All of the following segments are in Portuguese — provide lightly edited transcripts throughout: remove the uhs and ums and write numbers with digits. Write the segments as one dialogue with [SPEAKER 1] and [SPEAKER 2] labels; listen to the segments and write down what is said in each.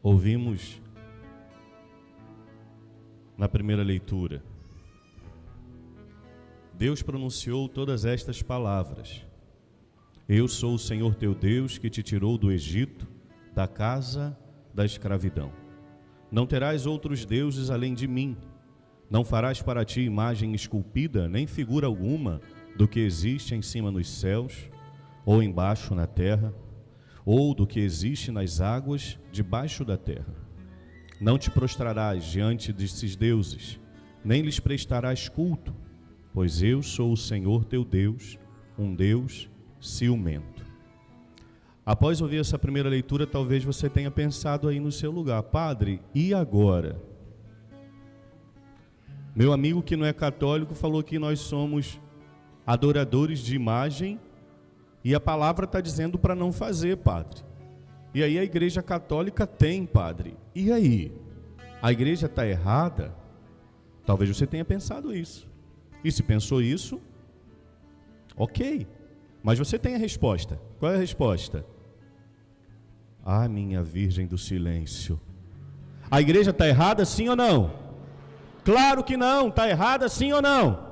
[SPEAKER 1] Ouvimos na primeira leitura, Deus pronunciou todas estas palavras: Eu sou o Senhor teu Deus que te tirou do Egito, da casa da escravidão. Não terás outros deuses além de mim. Não farás para ti imagem esculpida, nem figura alguma do que existe em cima nos céus, ou embaixo na terra, ou do que existe nas águas debaixo da terra. Não te prostrarás diante desses deuses, nem lhes prestarás culto, pois eu sou o Senhor teu Deus, um Deus ciumento. Após ouvir essa primeira leitura, talvez você tenha pensado aí no seu lugar: Padre, e agora? Meu amigo que não é católico falou que nós somos adoradores de imagem e a palavra está dizendo para não fazer, padre. E aí a igreja católica tem, padre. E aí? A igreja está errada? Talvez você tenha pensado isso. E se pensou isso, ok. Mas você tem a resposta. Qual é a resposta? Ah, minha Virgem do Silêncio. A igreja está errada, sim ou não? Claro que não. Está errada, sim ou não?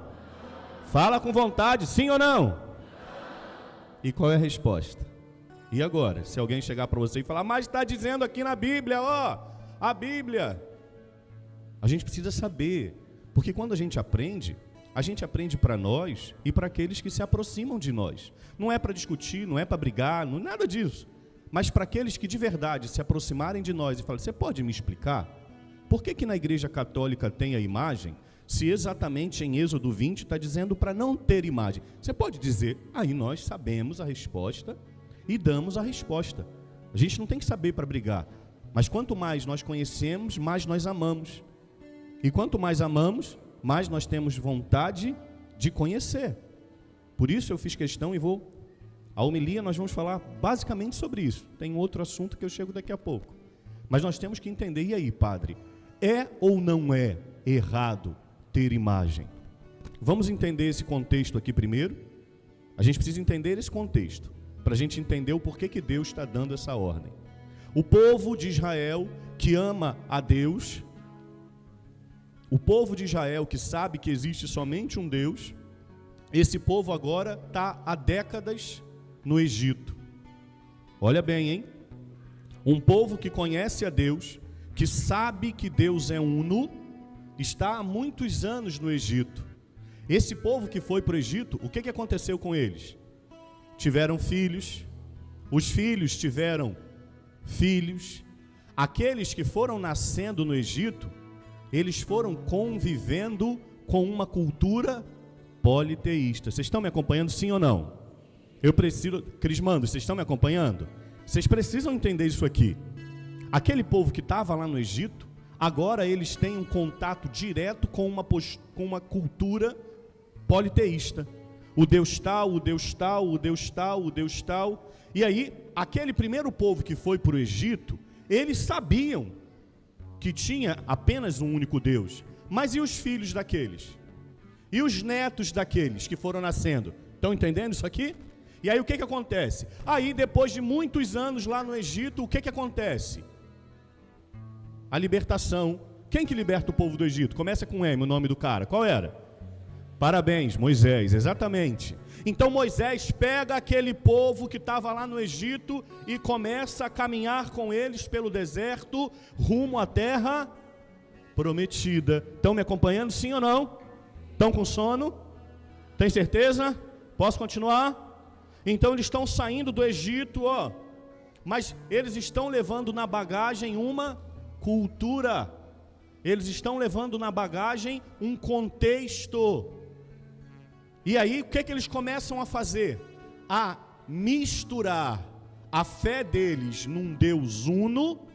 [SPEAKER 1] Fala com vontade, sim ou não? E qual é a resposta? E agora? Se alguém chegar para você e falar: mas está dizendo aqui na Bíblia, ó, a Bíblia. A gente precisa saber. Porque quando a gente aprende para nós e para aqueles que se aproximam de nós. Não é para discutir, não é para brigar, não, nada disso. Mas para aqueles que de verdade se aproximarem de nós e falarem: você pode me explicar? Por que na igreja católica tem a imagem, se exatamente em Êxodo 20 está dizendo para não ter imagem? Você pode dizer, aí nós sabemos a resposta e damos a resposta. A gente não tem que saber para brigar. Mas quanto mais nós conhecemos, mais nós amamos. E quanto mais amamos, mais nós temos vontade de conhecer. Por isso eu fiz questão e vou... A homilia nós vamos falar basicamente sobre isso. Tem outro assunto que eu chego daqui a pouco. Mas nós temos que entender, e aí, padre? É ou não é errado ter imagem? Vamos entender esse contexto aqui primeiro. A gente precisa entender esse contexto, para a gente entender o porquê que Deus está dando essa ordem. O povo de Israel que ama a Deus, o povo de Israel que sabe que existe somente um Deus, esse povo agora está há décadas no Egito. Olha bem, hein? Um povo que conhece a Deus, que sabe que Deus é uno, está há muitos anos no Egito. Esse povo que foi para o Egito, o que aconteceu com eles? Tiveram filhos, os filhos tiveram filhos. Aqueles que foram nascendo no Egito, eles foram convivendo com uma cultura politeísta. Vocês estão me acompanhando, sim ou não? Eu preciso... Crismando, vocês estão me acompanhando? Vocês precisam entender isso aqui. Aquele povo que estava lá no Egito, agora eles têm um contato direto com uma cultura politeísta. O Deus tal, o Deus tal, o Deus tal, o Deus tal. E aí, aquele primeiro povo que foi para o Egito, eles sabiam que tinha apenas um único Deus. Mas e os filhos daqueles? E os netos daqueles que foram nascendo? Estão entendendo isso aqui? E aí o que acontece? Aí depois de muitos anos lá no Egito, o que acontece? A libertação. Quem que liberta o povo do Egito? Começa com M, o nome do cara. Qual era? Parabéns, Moisés, exatamente. Então Moisés pega aquele povo que estava lá no Egito e começa a caminhar com eles pelo deserto, rumo à terra prometida. Estão me acompanhando, sim ou não? Estão com sono? Tem certeza? Posso continuar? Então eles estão saindo do Egito, ó, mas eles estão levando na bagagem uma cultura. Eles estão levando na bagagem um contexto. E aí, o que eles começam a fazer? A misturar a fé deles num Deus uno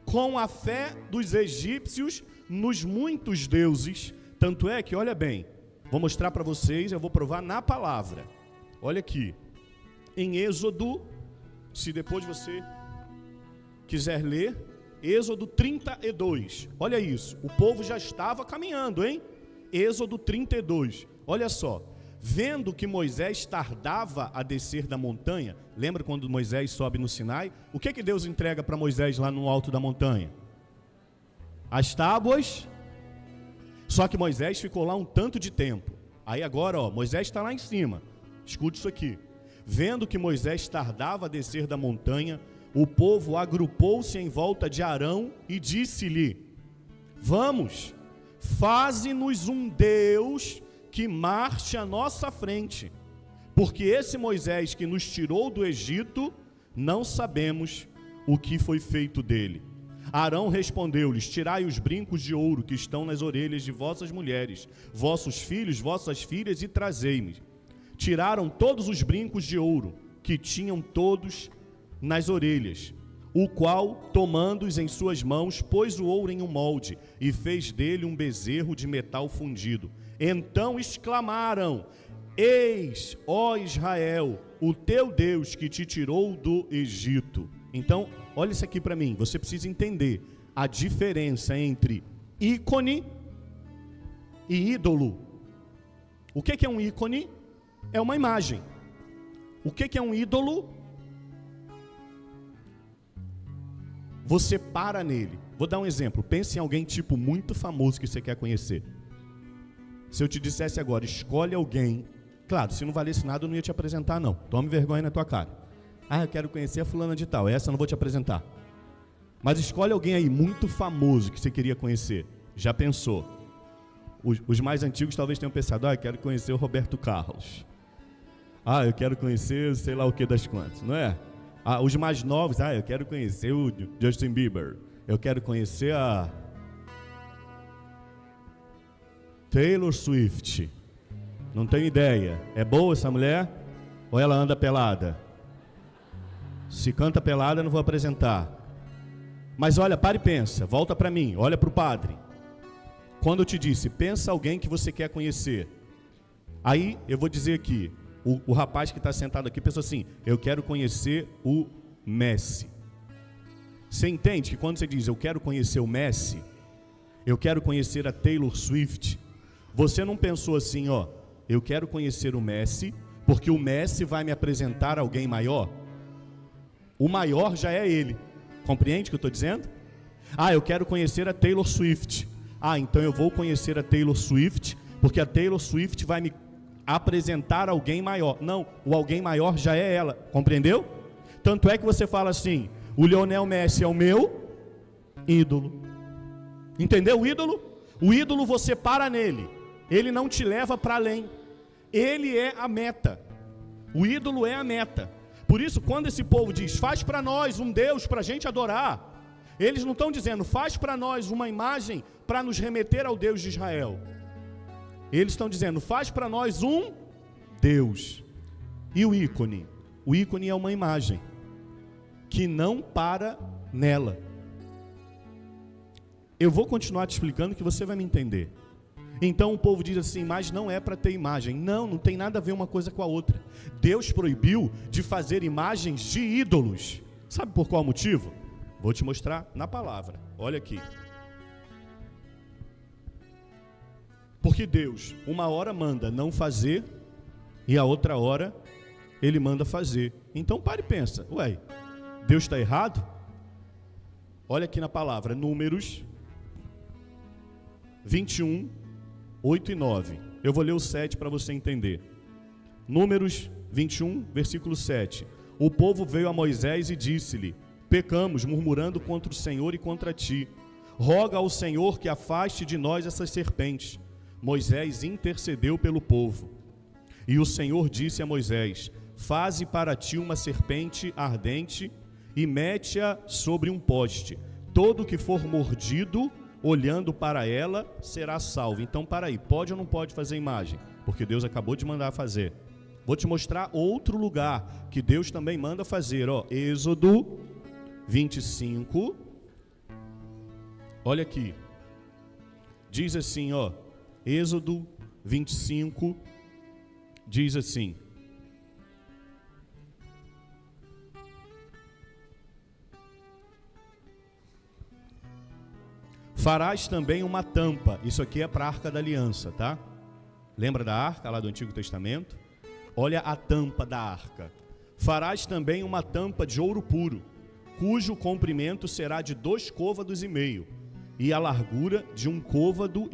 [SPEAKER 1] com a fé dos egípcios nos muitos deuses. Tanto é que, olha bem, vou mostrar para vocês, eu vou provar na palavra. Olha aqui, em Êxodo, se depois você quiser ler, Êxodo 32, olha isso, o povo já estava caminhando, hein? Êxodo 32, olha só. vendo que Moisés tardava a descer da montanha, lembra quando Moisés sobe no Sinai? O que Deus entrega para Moisés lá no alto da montanha? As tábuas. Só que Moisés ficou lá um tanto de tempo. Aí agora, Moisés está lá em cima. Escute isso aqui. Vendo que Moisés tardava a descer da montanha, o povo agrupou-se em volta de Arão e disse-lhe: vamos, faze-nos um Deus que marche à nossa frente, porque esse Moisés que nos tirou do Egito, não sabemos o que foi feito dele. Arão respondeu-lhes: tirai os brincos de ouro que estão nas orelhas de vossas mulheres, vossos filhos, vossas filhas, e trazei-me. Tiraram todos os brincos de ouro que tinham todos nas orelhas, o qual, tomando-os em suas mãos, pôs o ouro em um molde e fez dele um bezerro de metal fundido. Então exclamaram: eis, ó Israel, o teu Deus que te tirou do Egito. Então, olha isso aqui para mim, você precisa entender a diferença entre ícone e ídolo. O que é um ícone? É uma imagem. O que é um ídolo? Você para nele. Vou dar um exemplo. Pense em alguém tipo muito famoso que você quer conhecer. Se eu te dissesse agora, escolhe alguém. Claro, se não valesse nada eu não ia te apresentar não. Tome vergonha na tua cara. Eu quero conhecer a fulana de tal. Essa eu não vou te apresentar. Mas escolhe alguém aí muito famoso que você queria conhecer. Já pensou? Os mais antigos talvez tenham pensado: eu quero conhecer o Roberto Carlos. Eu quero conhecer sei lá o que das quantas, não é? Os mais novos: eu quero conhecer o Justin Bieber. Eu quero conhecer a Taylor Swift. Não tenho ideia. É boa essa mulher? Ou ela anda pelada? Se canta pelada, eu não vou apresentar. Mas olha, para e pensa. Volta para mim, olha para o padre. Quando eu te disse, pensa alguém que você quer conhecer. Aí, eu vou dizer aqui, o rapaz que está sentado aqui pensou assim: eu quero conhecer o Messi. Você entende que quando você diz, eu quero conhecer o Messi, eu quero conhecer a Taylor Swift, você não pensou assim, eu quero conhecer o Messi, porque o Messi vai me apresentar alguém maior? O maior já é ele. Compreende o que eu estou dizendo? Eu quero conhecer a Taylor Swift. Então eu vou conhecer a Taylor Swift, porque a Taylor Swift vai me apresentar alguém maior. Não, o alguém maior já é ela. Compreendeu? Tanto é que você fala assim: o Lionel Messi é o meu ídolo. Entendeu o ídolo? O ídolo você para nele. Ele não te leva para além. Ele é a meta. O ídolo é a meta. Por isso, quando esse povo diz, faz para nós um Deus para a gente adorar, eles não estão dizendo, faz para nós uma imagem para nos remeter ao Deus de Israel. Eles estão dizendo, faz para nós um Deus. E o ícone? O ícone é uma imagem que não para nela. Eu vou continuar te explicando que você vai me entender. Então o povo diz assim, mas não é para ter imagem. Não tem nada a ver uma coisa com a outra. Deus proibiu de fazer imagens de ídolos. Sabe por qual motivo? Vou te mostrar na palavra. Olha aqui. Porque Deus, uma hora manda não fazer, e a outra hora Ele manda fazer. Então pare e pensa, Deus está errado? Olha aqui na palavra, Números 21, 8 e 9. Eu vou ler o 7 para você entender. Números 21, versículo 7. O povo veio a Moisés e disse-lhe, pecamos, murmurando contra o Senhor e contra ti. Roga ao Senhor que afaste de nós essas serpentes. Moisés intercedeu pelo povo. E o Senhor disse a Moisés, faze para ti uma serpente ardente e mete-a sobre um poste. Todo que for mordido, olhando para ela, será salvo. Então, para aí, pode ou não pode fazer imagem? Porque Deus acabou de mandar fazer. Vou te mostrar outro lugar que Deus também manda fazer. Êxodo 25. Olha aqui. Diz assim, Êxodo 25, diz assim. Farás também uma tampa. Isso aqui é para a Arca da Aliança, tá? Lembra da arca lá do Antigo Testamento? Olha a tampa da arca. Farás também uma tampa de ouro puro, cujo comprimento será de 2,5 côvados e a largura de 1,5 côvado.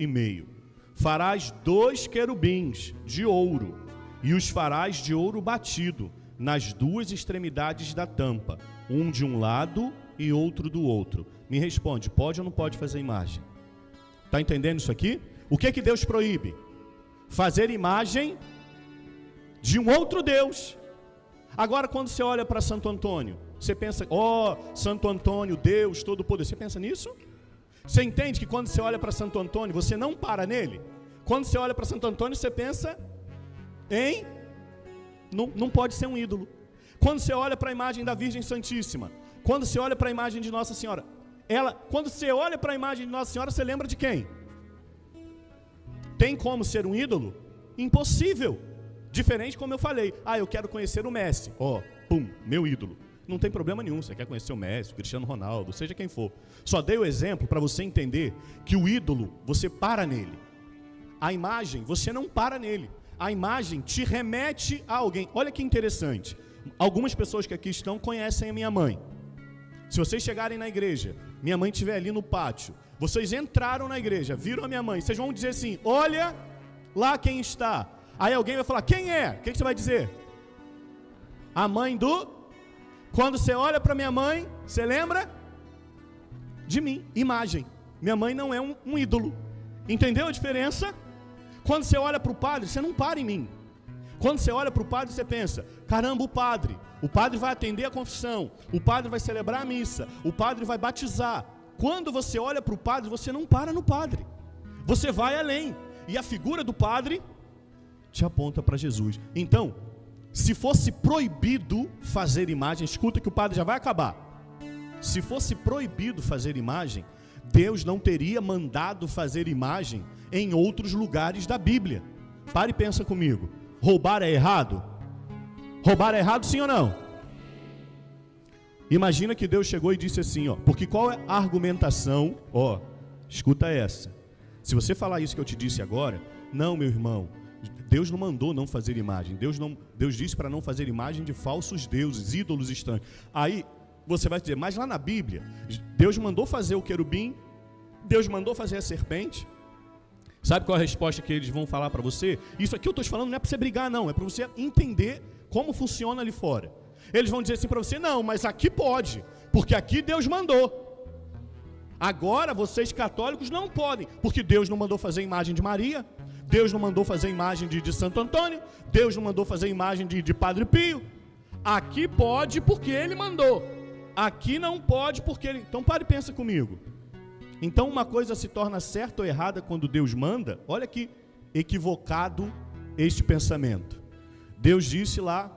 [SPEAKER 1] Farás 2 querubins de ouro e os farás de ouro batido nas 2 extremidades da tampa, um de um lado e outro do outro. Me responde, pode ou não pode fazer imagem? Está entendendo isso aqui? O que Deus proíbe? Fazer imagem de um outro Deus. Agora, quando você olha para Santo Antônio, você pensa, Santo Antônio, Deus Todo-Poderoso. Você pensa nisso? Você entende que quando você olha para Santo Antônio, você não para nele? Quando você olha para Santo Antônio, você pensa em... Não pode ser um ídolo. Quando você olha para a imagem da Virgem Santíssima, quando você olha para a imagem de Nossa Senhora, quando você olha para a imagem de Nossa Senhora, você lembra de quem? Tem como ser um ídolo? Impossível. Diferente como eu falei, eu quero conhecer o Messi, meu ídolo. Não tem problema nenhum, você quer conhecer o Messi, o Cristiano Ronaldo, seja quem for. Só dei o exemplo para você entender que o ídolo, você para nele. A imagem, você não para nele. A imagem te remete a alguém. Olha que interessante. Algumas pessoas que aqui estão conhecem a minha mãe. Se vocês chegarem na igreja, minha mãe estiver ali no pátio, vocês entraram na igreja, viram a minha mãe, vocês vão dizer assim, olha lá quem está. Aí alguém vai falar, quem é? O que você vai dizer? A mãe do... Quando você olha para minha mãe, você lembra? De mim, imagem. Minha mãe não é um ídolo. Entendeu a diferença? Quando você olha para o padre, você não para em mim. Quando você olha para o padre, você pensa, caramba, o padre vai atender a confissão, o padre vai celebrar a missa, o padre vai batizar. Quando você olha para o padre, você não para no padre. Você vai além. E a figura do padre te aponta para Jesus. Então, se fosse proibido fazer imagem, escuta que o padre já vai acabar. Se fosse proibido fazer imagem, Deus não teria mandado fazer imagem em outros lugares da Bíblia. Pare e pensa comigo. Roubar é errado? Roubar é errado, sim ou não? Imagina que Deus chegou e disse assim, porque qual é a argumentação? Escuta essa. Se você falar isso que eu te disse agora, não, meu irmão, Deus não mandou não fazer imagem. Deus disse para não fazer imagem de falsos deuses, ídolos estranhos. Aí você vai dizer, mas lá na Bíblia, Deus mandou fazer o querubim, Deus mandou fazer a serpente. Sabe qual é a resposta que eles vão falar para você? Isso aqui eu estou te falando não é para você brigar não, é para você entender como funciona ali fora. Eles vão dizer assim para você, não, mas aqui pode, porque aqui Deus mandou. Agora vocês católicos não podem, porque Deus não mandou fazer imagem de Maria, Deus não mandou fazer imagem de Santo Antônio, Deus não mandou fazer imagem de Padre Pio. Aqui pode porque Ele mandou, aqui não pode porque Ele... Então pare e pensa comigo. Então uma coisa se torna certa ou errada quando Deus manda. Olha que equivocado este pensamento. Deus disse lá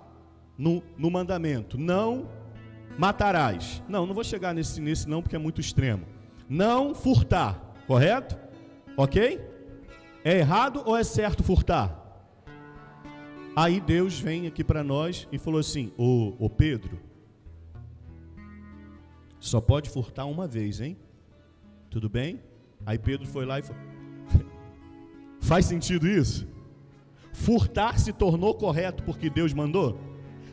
[SPEAKER 1] no mandamento, não matarás. Não vou chegar nesse não porque é muito extremo. Não furtar, correto? Ok? É errado ou é certo furtar? Aí Deus vem aqui para nós e falou assim, ô Pedro, só pode furtar uma vez, hein? Tudo bem? Aí Pedro foi lá e falou, faz sentido isso? Furtar se tornou correto porque Deus mandou?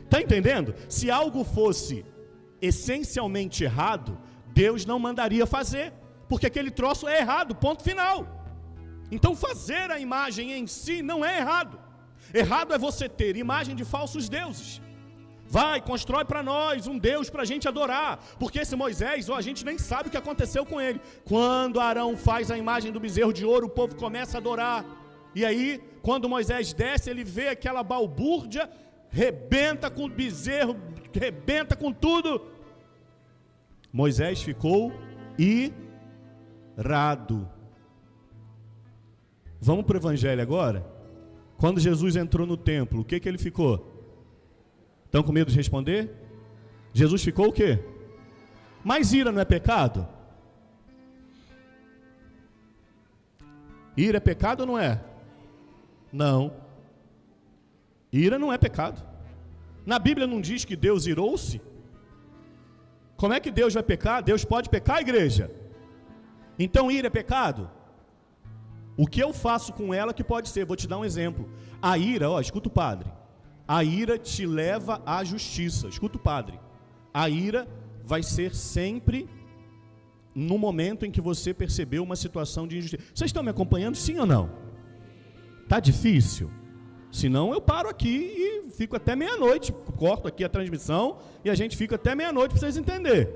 [SPEAKER 1] Está entendendo? Se algo fosse essencialmente errado, Deus não mandaria fazer, porque aquele troço é errado, ponto final. Então fazer a imagem em si não é errado. Errado é você ter imagem de falsos deuses. Vai, constrói para nós um Deus para a gente adorar, porque esse Moisés, a gente nem sabe o que aconteceu com ele. Quando Arão faz a imagem do bezerro de ouro, o povo começa a adorar. E aí, quando Moisés desce, ele vê aquela balbúrdia, rebenta com o bezerro, rebenta com tudo. Moisés ficou irado. Vamos para o evangelho agora? Quando Jesus entrou no templo, o que ele ficou? Estão com medo de responder? Jesus ficou o quê? Mas ira não é pecado? Ira é pecado ou não é? Não. Ira não é pecado. Na Bíblia não diz que Deus irou-se? Como é que Deus vai pecar? Deus pode pecar, igreja? Então ira é pecado? O que eu faço com ela que pode ser, vou te dar um exemplo. A ira, escuta o padre. A ira te leva à justiça. Escuta o padre. A ira vai ser sempre no momento em que você percebeu uma situação de injustiça. Vocês estão me acompanhando, sim ou não? Tá difícil? Senão eu paro aqui e fico até meia-noite. Corto aqui a transmissão e a gente fica até meia-noite para vocês entenderem.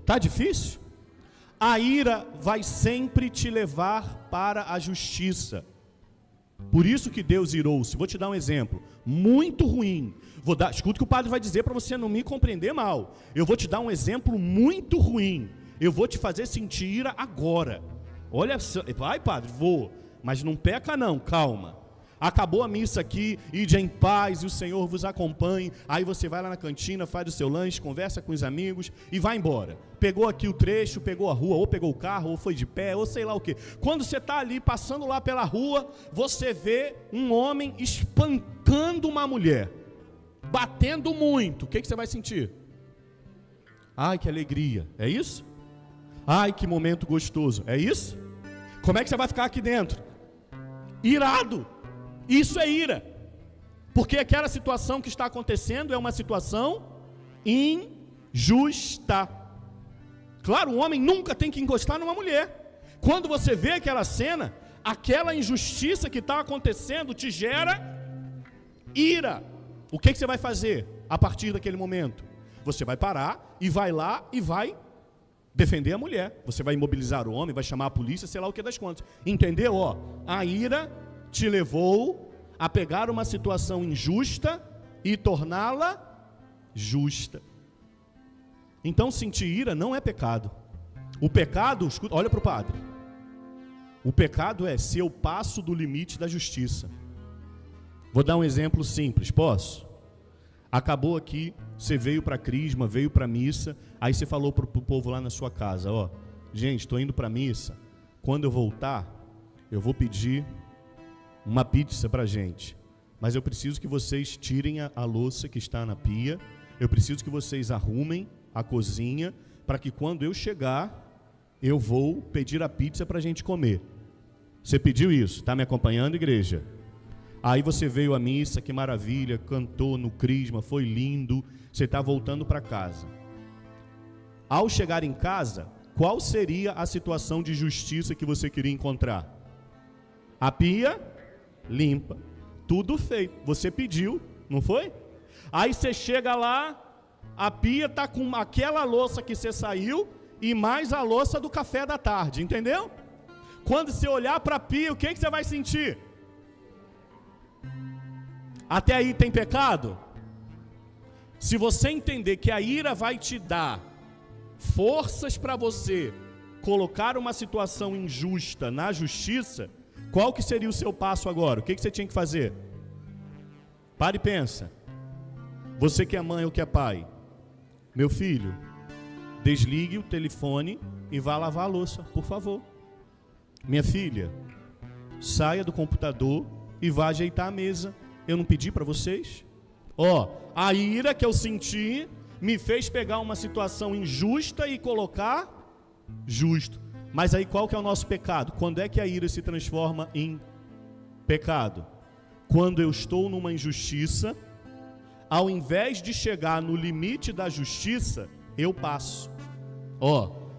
[SPEAKER 1] Tá difícil? A ira vai sempre te levar para a justiça. Por isso que Deus irou-se. Vou te dar um exemplo muito ruim. Escuta o que o padre vai dizer para você não me compreender mal. Eu vou te dar um exemplo muito ruim. Eu vou te fazer sentir ira agora. Olha, vai padre, vou. Mas não peca não, calma. Acabou a missa aqui, ide em paz e o Senhor vos acompanhe. Aí você vai lá na cantina, faz o seu lanche, conversa com os amigos e vai embora. Pegou aqui o trecho, pegou a rua, ou pegou o carro, ou foi de pé, ou sei lá o quê. Quando você está ali, passando lá pela rua, você vê um homem espancando uma mulher, batendo muito. O que você vai sentir? Ai, que alegria, é isso? Ai, que momento gostoso, é isso? Como é que você vai ficar aqui dentro? Irado. Isso é ira, porque aquela situação que está acontecendo é uma situação injusta. Claro, o homem nunca tem que encostar numa mulher. Quando você vê aquela cena, aquela injustiça que está acontecendo te gera ira. O que você vai fazer a partir daquele momento? Você vai parar e vai lá e vai defender a mulher. Você vai imobilizar o homem, vai chamar a polícia, sei lá o que das contas. Entendeu? A ira te levou a pegar uma situação injusta e torná-la justa. Então sentir ira não é pecado. O pecado, olha para o padre. O pecado é se eu passo do limite da justiça. Vou dar um exemplo simples, posso? Acabou aqui, você veio para a crisma, veio para a missa, aí você falou para o povo lá na sua casa, gente, estou indo para a missa, quando eu voltar, eu vou pedir uma pizza para a gente, mas eu preciso que vocês tirem a louça que está na pia, eu preciso que vocês arrumem a cozinha, para que quando eu chegar, eu vou pedir a pizza para a gente comer. Você pediu isso? Está me acompanhando, igreja? Aí você veio à missa, que maravilha, cantou no crisma, foi lindo, você está voltando para casa. Ao chegar em casa, qual seria a situação de justiça que você queria encontrar? A pia limpa, tudo feito, você pediu, não foi? Aí você chega lá, a pia está com aquela louça que você saiu e mais a louça do café da tarde, entendeu? Quando você olhar para a pia, o que você vai sentir? Até aí tem pecado? Se você entender que a ira vai te dar forças para você colocar uma situação injusta na justiça, qual que seria o seu passo agora? O que você tinha que fazer? Pare e pensa. Você que é mãe ou que é pai, meu filho, desligue o telefone e vá lavar a louça, por favor. Minha filha, saia do computador e vá ajeitar a mesa. Eu não pedi para vocês? A ira que eu senti me fez pegar uma situação injusta e colocar justo. Mas aí qual que é o nosso pecado? Quando é que a ira se transforma em pecado? Quando eu estou numa injustiça, ao invés de chegar no limite da justiça, eu passo.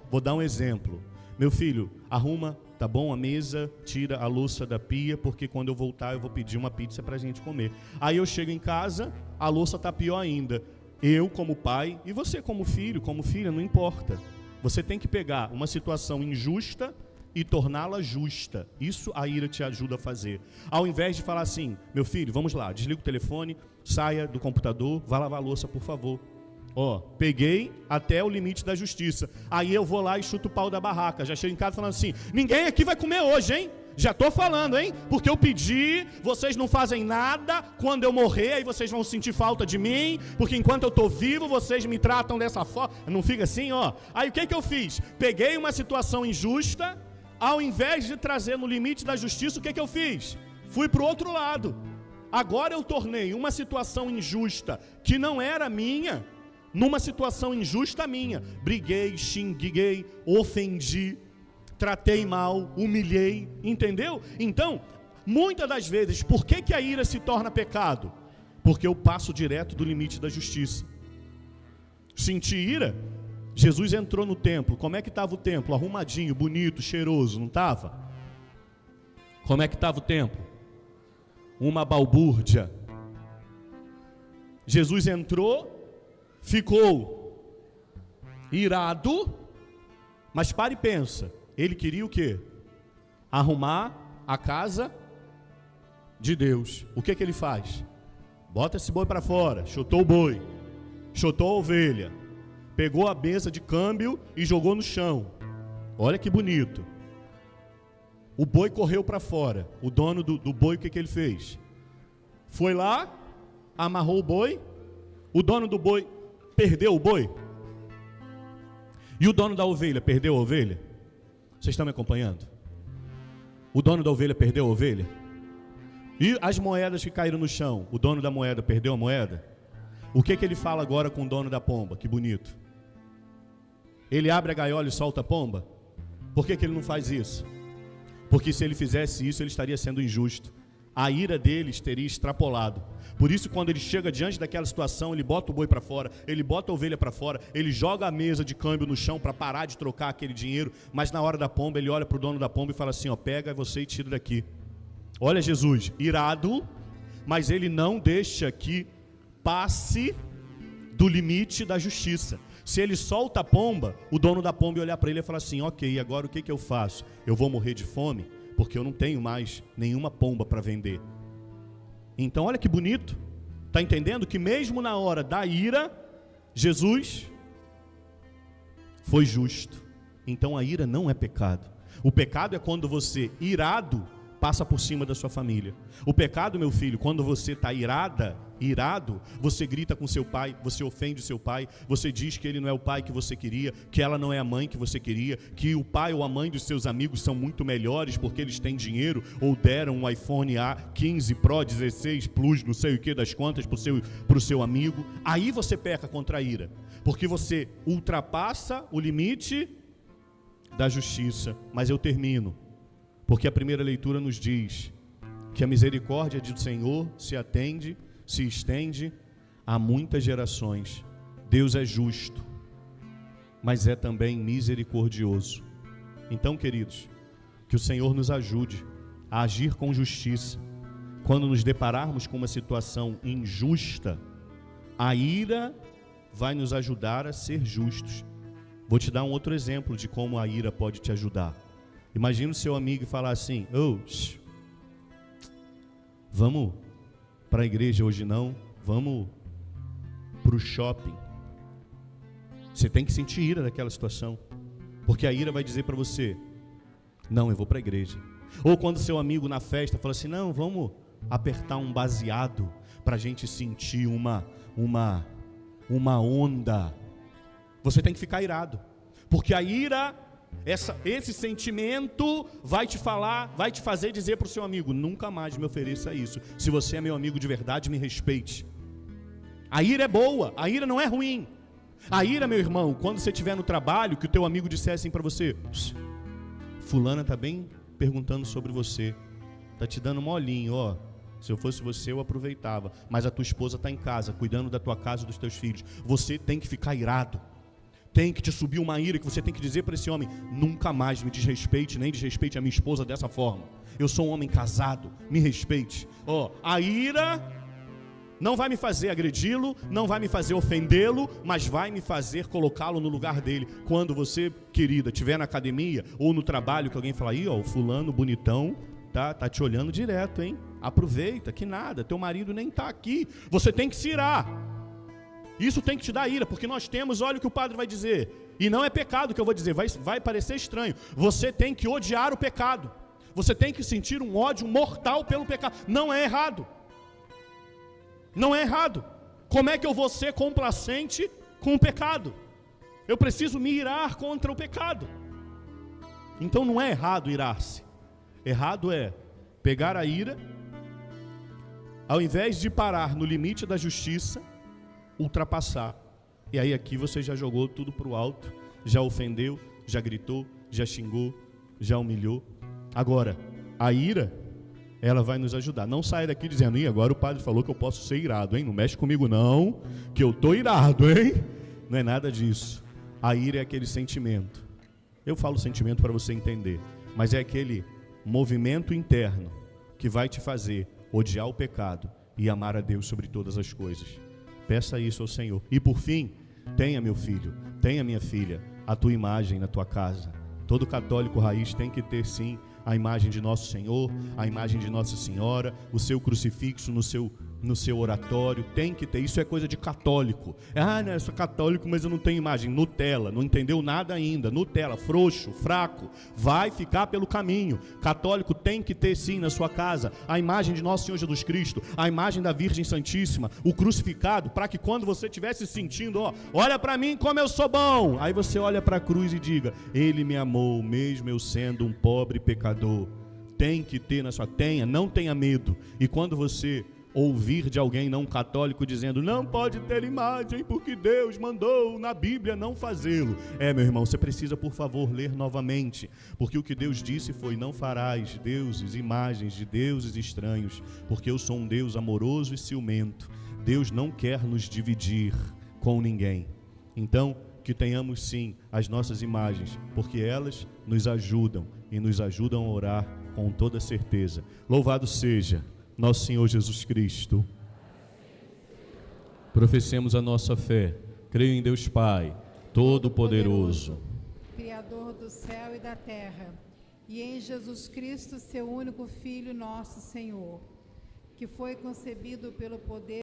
[SPEAKER 1] Vou dar um exemplo. Meu filho, arruma, tá bom, a mesa, tira a louça da pia, porque quando eu voltar eu vou pedir uma pizza pra gente comer. Aí eu chego em casa, a louça tá pior ainda. Eu como pai, e você como filho, como filha, não importa. Você tem que pegar uma situação injusta e torná-la justa. Isso a ira te ajuda a fazer. Ao invés de falar assim, meu filho, vamos lá, desliga o telefone, saia do computador, vá lavar a louça, por favor. Peguei até o limite da justiça. Aí eu vou lá e chuto o pau da barraca. Já chego em casa falando assim, ninguém aqui vai comer hoje, hein? Já estou falando, hein? Porque eu pedi, vocês não fazem nada. Quando eu morrer, aí vocês vão sentir falta de mim. Porque enquanto eu estou vivo, vocês me tratam dessa forma. Não fica assim, Aí o que eu fiz? Peguei uma situação injusta. Ao invés de trazer no limite da justiça, o que eu fiz? Fui para o outro lado. Agora eu tornei uma situação injusta que não era minha, numa situação injusta minha. Briguei, xinguei, ofendi. tratei mal, humilhei, entendeu? Então, muitas das vezes, por que a ira se torna pecado? Porque eu passo direto do limite da justiça. Senti ira? Jesus entrou no templo. Como é que estava o templo? Arrumadinho, bonito, cheiroso, não estava? Como é que estava o templo? Uma balbúrdia. Jesus entrou, ficou irado, mas para e pensa, ele queria o quê? Arrumar a casa de Deus. O que ele faz? Bota esse boi para fora, chutou o boi, chutou a ovelha, pegou a mesa de câmbio e jogou no chão. Olha que bonito. O boi correu para fora. O dono do boi, o que ele fez? Foi lá, amarrou o boi. O dono do boi perdeu o boi. E o dono da ovelha perdeu a ovelha? Vocês estão me acompanhando? O dono da ovelha perdeu a ovelha? E as moedas que caíram no chão, o dono da moeda perdeu a moeda? O que ele fala agora com o dono da pomba? Que bonito. Ele abre a gaiola e solta a pomba? Por que ele não faz isso? Porque se ele fizesse isso, ele estaria sendo injusto. A ira deles teria extrapolado. Por isso, quando ele chega diante daquela situação, ele bota o boi para fora, ele bota a ovelha para fora, ele joga a mesa de câmbio no chão para parar de trocar aquele dinheiro, mas na hora da pomba, ele olha para o dono da pomba e fala assim, ó, pega você e tira daqui. Olha Jesus, irado, mas ele não deixa que passe do limite da justiça. Se ele solta a pomba, o dono da pomba ia olhar para ele e falar assim, ok, agora o que eu faço? Eu vou morrer de fome? Porque eu não tenho mais nenhuma pomba para vender. Então olha que bonito, está entendendo que mesmo na hora da ira, Jesus foi justo. Então a ira não é pecado. O pecado é quando você, irado, passa por cima da sua família. O pecado, meu filho, quando você está irado, você grita com seu pai, você ofende seu pai, você diz que ele não é o pai que você queria, que ela não é a mãe que você queria, que o pai ou a mãe dos seus amigos são muito melhores porque eles têm dinheiro ou deram um iPhone A15 Pro, 16 Plus, não sei o que das contas para o seu amigo. Aí você peca contra a ira, porque você ultrapassa o limite da justiça. Mas eu termino. Porque a primeira leitura nos diz que a misericórdia do Senhor se estende a muitas gerações. Deus é justo, mas é também misericordioso. Então, queridos, que o Senhor nos ajude a agir com justiça. Quando nos depararmos com uma situação injusta, a ira vai nos ajudar a ser justos. Vou te dar um outro exemplo de como a ira pode te ajudar. Imagina o seu amigo falar assim, vamos para a igreja hoje não, vamos para o shopping. Você tem que sentir ira daquela situação, porque a ira vai dizer para você, não, eu vou para a igreja. Ou quando seu amigo na festa fala assim, não, vamos apertar um baseado para a gente sentir uma onda. Você tem que ficar irado, porque a ira... Esse sentimento vai te fazer dizer para o seu amigo, nunca mais me ofereça isso. Se você é meu amigo de verdade, me respeite. A ira é boa, a ira não é ruim. A ira, meu irmão, quando você estiver no trabalho, que o teu amigo dissesse assim para você, fulana está bem perguntando sobre você, está te dando molinho, ó. Se eu fosse você, eu aproveitava. Mas a tua esposa está em casa, cuidando da tua casa e dos teus filhos. Você tem que ficar irado. Tem que te subir uma ira que você tem que dizer para esse homem, nunca mais me desrespeite, nem desrespeite a minha esposa dessa forma. Eu sou um homem casado, me respeite. A ira não vai me fazer agredi-lo, não vai me fazer ofendê-lo, mas vai me fazer colocá-lo no lugar dele. Quando você, querida, estiver na academia ou no trabalho, que alguém fala, o fulano bonitão tá te olhando direto, hein? Aproveita, que nada, teu marido nem está aqui. Você tem que se irar. Isso tem que te dar ira, porque nós temos, olha o que o padre vai dizer, e não é pecado que eu vou dizer, vai parecer estranho, você tem que odiar o pecado, você tem que sentir um ódio mortal pelo pecado, não é errado, como é que eu vou ser complacente com o pecado? Eu preciso me irar contra o pecado. Então não é errado irar-se, errado é pegar a ira, ao invés de parar no limite da justiça, ultrapassar. E aí aqui você já jogou tudo para o alto, já ofendeu, já gritou, já xingou, já humilhou. Agora, a ira, ela vai nos ajudar. Não saia daqui dizendo: ih, agora o padre falou que eu posso ser irado, hein? Não mexe comigo não, que eu estou irado, hein? Não é nada disso. A ira é aquele sentimento. Eu falo sentimento para você entender, mas é aquele movimento interno que vai te fazer odiar o pecado e amar a Deus sobre todas as coisas. Peça isso ao Senhor. E por fim, tenha, meu filho, tenha, minha filha, a tua imagem na tua casa. Todo católico raiz tem que ter, sim, a imagem de Nosso Senhor, a imagem de Nossa Senhora, o seu crucifixo no seu oratório, tem que ter. Isso é coisa de católico. Não, eu sou católico, mas eu não tenho imagem. Nutella, não entendeu nada ainda. Nutella, frouxo, fraco, vai ficar pelo caminho. Católico tem que ter, sim, na sua casa, a imagem de Nosso Senhor Jesus Cristo, a imagem da Virgem Santíssima, o crucificado, para que quando você estiver se sentindo, olha para mim como eu sou bom, aí você olha para a cruz e diga: Ele me amou, mesmo eu sendo um pobre pecador. Tem que ter na sua, não tenha medo. E quando você ouvir de alguém não católico dizendo: não pode ter imagem porque Deus mandou na Bíblia não fazê-lo, meu irmão, você precisa, por favor, ler novamente, porque o que Deus disse foi: não farás deuses, imagens de deuses estranhos, porque eu sou um Deus amoroso e ciumento. Deus não quer nos dividir com ninguém. Então, que tenhamos sim as nossas imagens, porque elas nos ajudam e nos ajudam a orar com toda certeza. Louvado seja Nosso Senhor Jesus Cristo. Professemos a nossa fé. Creio em Deus Pai, Todo-Poderoso,
[SPEAKER 2] Criador do céu e da terra, e em Jesus Cristo, seu único Filho, nosso Senhor, que foi concebido pelo poder